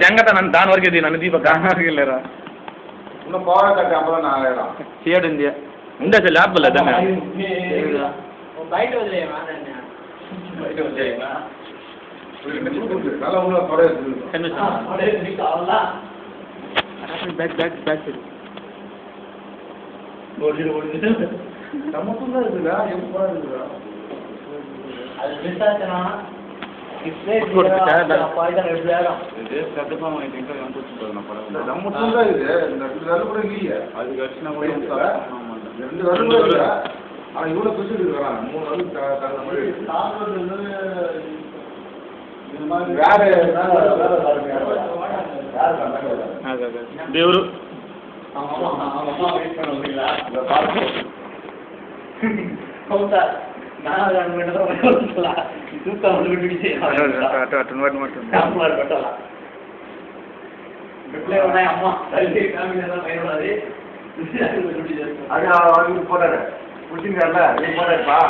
జంగత నన్ను దాని వరకే నన్ను దీప దాని వరకు వెళ్ళారా చేయడండి ఉండే అసలు ల్యాబ్ లేదా బయట వదిలేమా బ్యాక్ బ్యాక్ బ్యాక్ అది వచ్చినా இவ்வளோ பிடிச்சி இருக்கிறான் 3 நாள் ದೇವರು அது போட்டாரு புடிச்சிருக்காருல போட்டாருப்பா